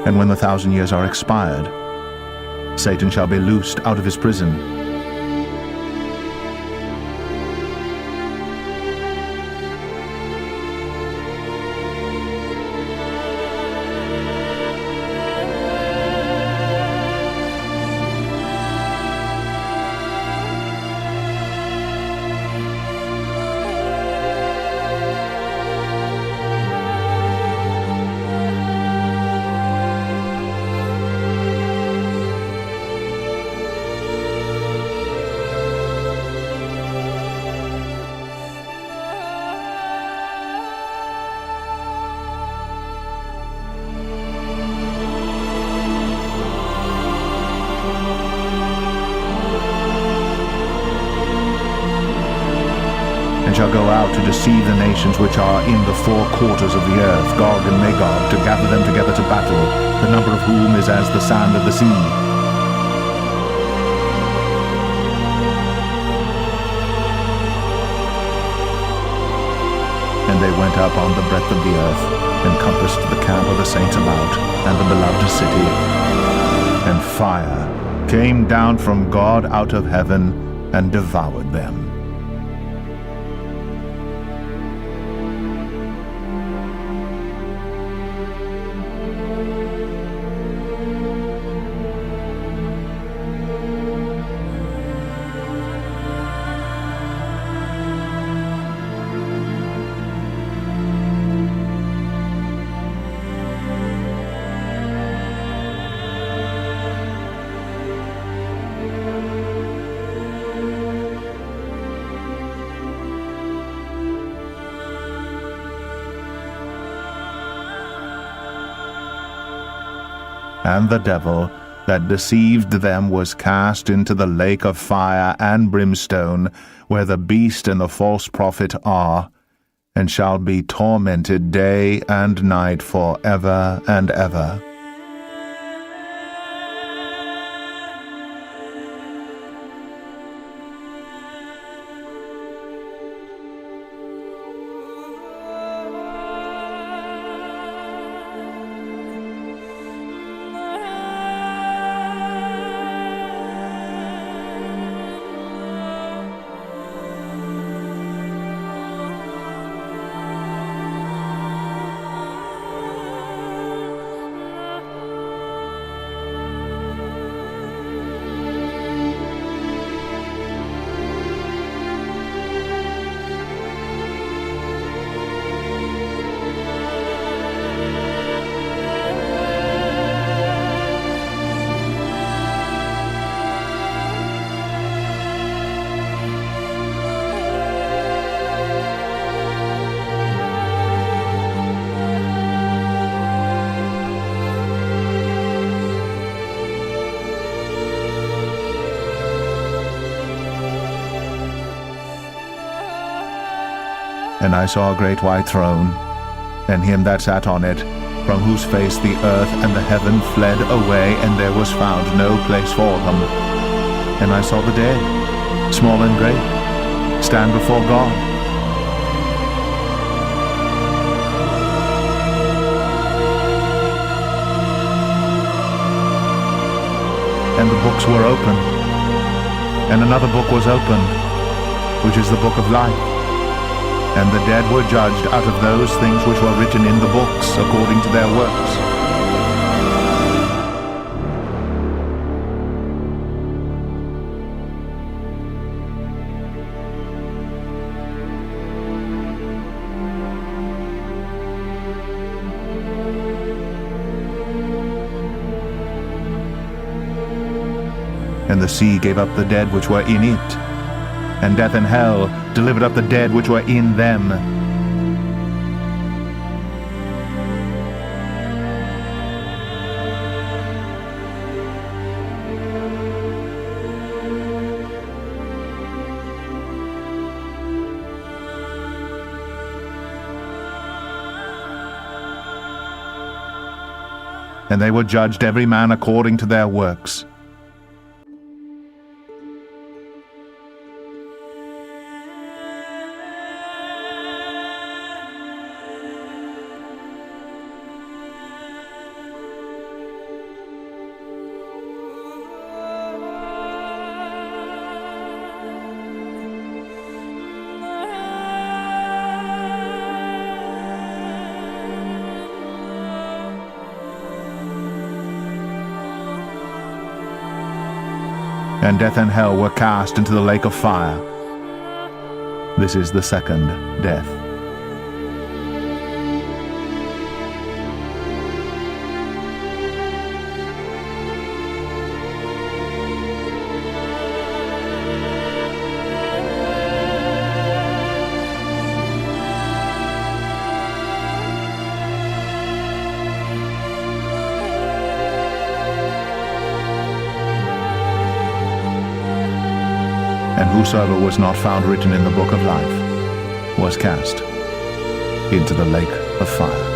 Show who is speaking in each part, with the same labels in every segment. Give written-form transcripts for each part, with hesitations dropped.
Speaker 1: And when the 1,000 years are expired, Satan shall be loosed out of his prison, and shall go out to deceive the nations which are in the four quarters of the earth, Gog and Magog, to gather them together to battle, the number of whom is as the sand of the sea. And they went up on the breadth of the earth, and compassed the camp of the saints about, and the beloved city. And fire came down from God out of heaven, and devoured them. And the devil that deceived them was cast into the lake of fire and brimstone, where the beast and the false prophet are, and shall be tormented day and night for ever and ever. And I saw a great white throne, and him that sat on it, from whose face the earth and the heaven fled away, and there was found no place for them. And I saw the dead, small and great, stand before God. And the books were opened, and another book was opened, which is the book of life. And the dead were judged out of those things which were written in the books according to their works. And the sea gave up the dead which were in it, and death and hell delivered up the dead which were in them. And they were judged every man according to their works. and death and hell were cast into the lake of fire. This is the second death. And whosoever was not found written in the book of life was cast into the lake of fire.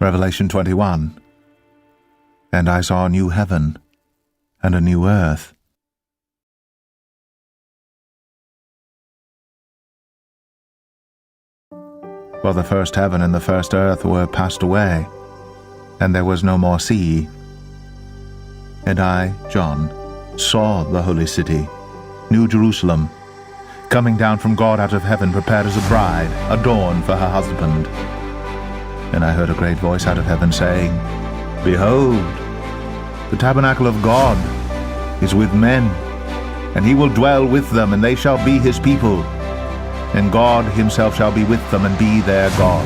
Speaker 1: Revelation 21. And I saw a new heaven and a new earth. For the first heaven and the first earth were passed away, and there was no more sea. And I, John, saw the holy city, New Jerusalem, coming down from God out of heaven, prepared as a bride, adorned for her husband. And I heard a great voice out of heaven saying, Behold, the tabernacle of God is with men, and he will dwell with them, and they shall be his people, and God himself shall be with them and be their God.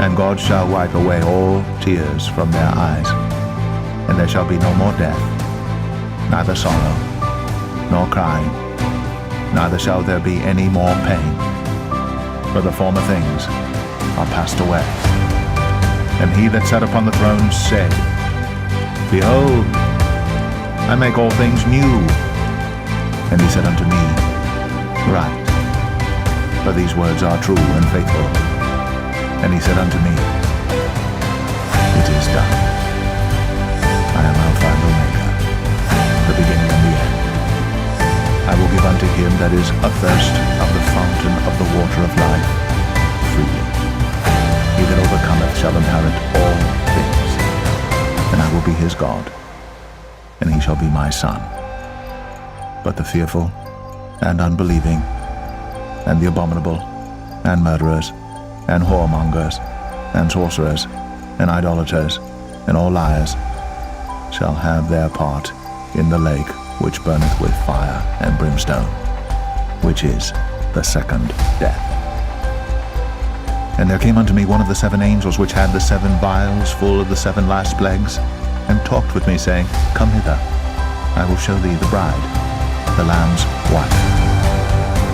Speaker 1: And God shall wipe away all tears from their eyes, and there shall be no more death, neither sorrow, nor crying, neither shall there be any more pain, for the former things are passed away. And he that sat upon the throne said, Behold, I make all things new. And he said unto me, Write, for these words are true and faithful. And he said unto me, It is done. I am Alpha and Omega, the beginning and the end. I will give unto him that is athirst of the fountain of the water of life freely. He that overcometh shall inherit all things, and I will be his God, and he shall be my son. But the fearful, and unbelieving, and the abominable, and murderers, and whoremongers, and sorcerers, and idolaters, and all liars, shall have their part in the lake which burneth with fire and brimstone, which is the second death. And there came unto me one of the seven angels which had the seven vials full of the seven last plagues, and talked with me, saying, Come hither, I will show thee the bride, the Lamb's wife.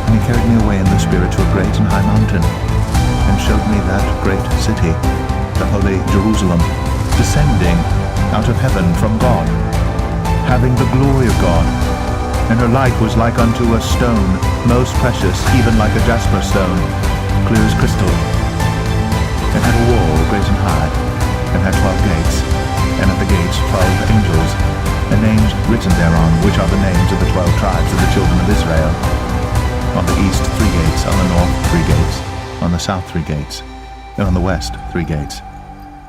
Speaker 1: And he carried me away in the Spirit to a great and high mountain, and showed me that great city, the holy Jerusalem, descending out of heaven from God, having the glory of God. And her light was like unto a stone, most precious, even like a jasper stone, clear as crystal, and had a wall great and high, and had 12 gates, and at the gates 12 angels, and names written thereon, which are the names of the 12 tribes of the children of Israel. On the east 3 gates, on the north 3 gates, on the south 3 gates, and on the west 3 gates.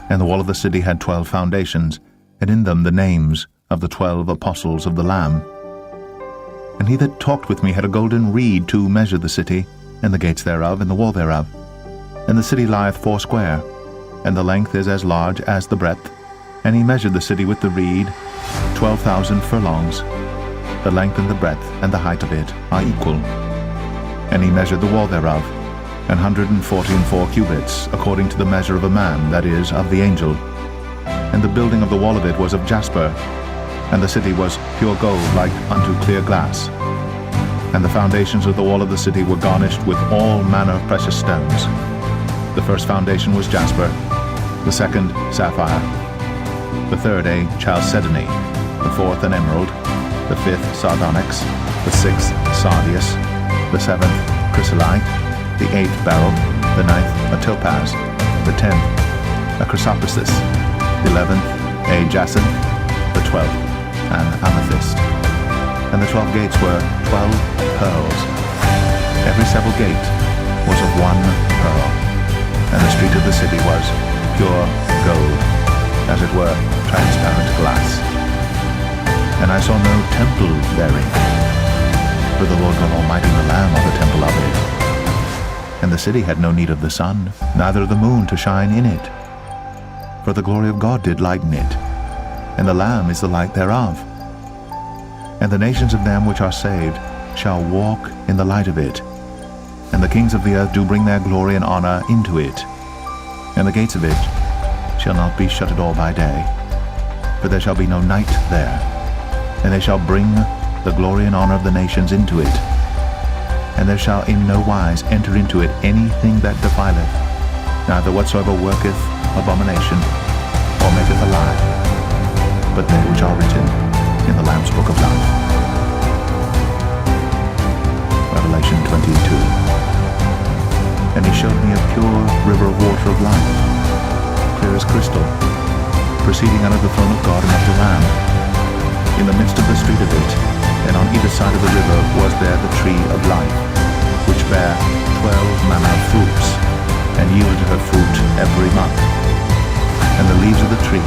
Speaker 1: And the wall of the city had 12 foundations, and in them the names of the 12 apostles of the Lamb. And he that talked with me had a golden reed to measure the city, and the gates thereof, and the wall thereof. And the city lieth foursquare, and the length is as large as the breadth. And he measured the city with the reed, 12,000 furlongs. The length and the breadth and the height of it are equal. And he measured the wall thereof, 144 cubits, according to the measure of a man, that is, of the angel. And the building of the wall of it was of jasper, and the city was pure gold like unto clear glass. And the foundations of the wall of the city were garnished with all manner of precious stones. The first foundation was jasper, the second sapphire, the third a chalcedony, the fourth an emerald, the fifth sardonyx, the sixth sardius, the seventh chrysolite, the eighth beryl, the ninth a topaz, the 10th a chrysoprasus, the 11th a jacinth, the 12th an amethyst. And the 12 gates were 12 pearls. Every several gate was of one pearl, and the street of the city was pure gold, as it were transparent glass. And I saw no temple therein, for the Lord God Almighty and the Lamb are the temple of it. And the city had no need of the sun, neither of the moon to shine in it, for the glory of God did lighten it, and the Lamb is the light thereof. And the nations of them which are saved shall walk in the light of it, and the kings of the earth do bring their glory and honor into it. And the gates of it shall not be shut at all by day, for there shall be no night there. And they shall bring the glory and honor of the nations into it. And there shall in no wise enter into it anything that defileth, neither whatsoever worketh abomination, or maketh a lie, but they which are written in the Lamb's book of life. Revelation 22. And he showed me a pure river of water of life, clear as crystal, proceeding out of the throne of God and of the Lamb. In the midst of the street of it, and on either side of the river, was there the tree of life, which bare 12 manner of fruits, and yielded her fruit every month. And the leaves of the tree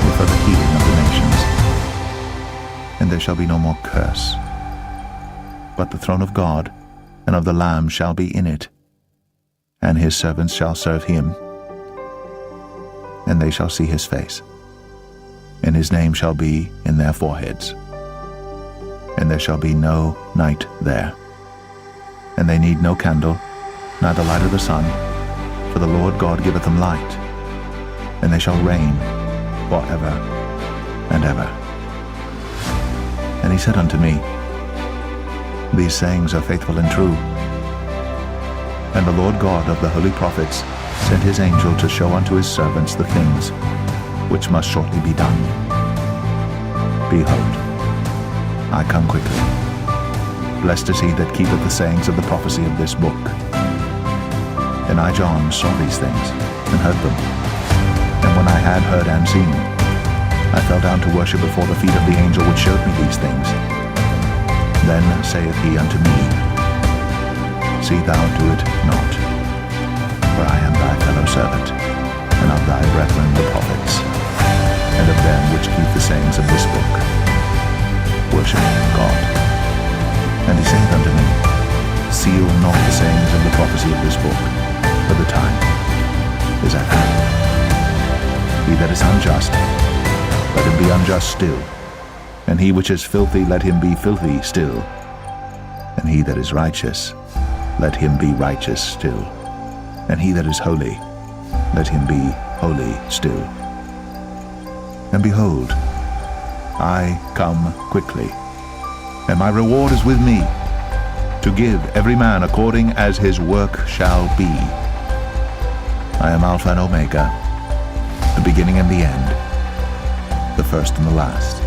Speaker 1: were for the healing of the nations. And there shall be no more curse, but the throne of God and of the Lamb shall be in it, and his servants shall serve him, and they shall see his face, and his name shall be in their foreheads. And there shall be no night there, and they need no candle, neither light of the sun, for the Lord God giveth them light, and they shall reign for ever and ever. And he said unto me, These sayings are faithful and true. And the Lord God of the holy prophets sent his angel to show unto his servants the things which must shortly be done. Behold, I come quickly. Blessed is he that keepeth the sayings of the prophecy of this book. And I, John, saw these things, and heard them. And when I had heard and seen, I fell down to worship before the feet of the angel which showed me these things. Then saith he unto me, See thou do it not, for I am thy fellow servant, and of thy brethren the prophets, and of them which keep the sayings of this book. Worship God. And he saith unto me, Seal not the sayings of the prophecy of this book, for the time is at hand. He that is unjust, let him be unjust still, and he which is filthy, let him be filthy still, and he that is righteous, let him be righteous still, and he that is holy, let him be holy still. And behold, I come quickly, and my reward is with me, to give every man according as his work shall be. I am Alpha and Omega, the beginning and the end, the first and the last.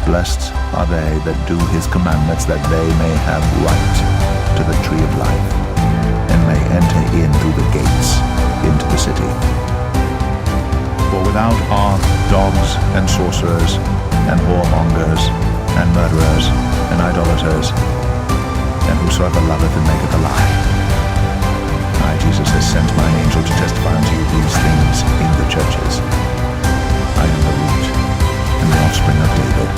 Speaker 1: Blessed are they that do his commandments, that they may have right to the tree of life, and may enter in through the gates into the city. For without are dogs and sorcerers, and whoremongers, and murderers, and idolaters, and whosoever loveth and maketh a lie. I, Jesus, has sent mine angel to testify unto you these things in the churches. I am the root and the offspring of David,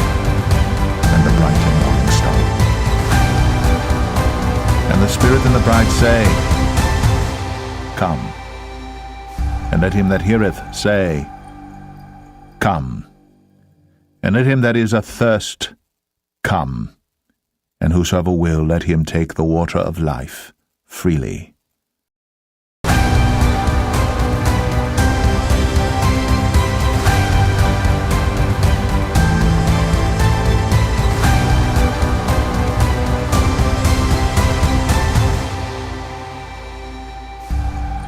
Speaker 1: and the bright and morning star. And the Spirit and the bride say, Come. And let him that heareth say, Come. And let him that is athirst come. And whosoever will, let him take the water of life freely.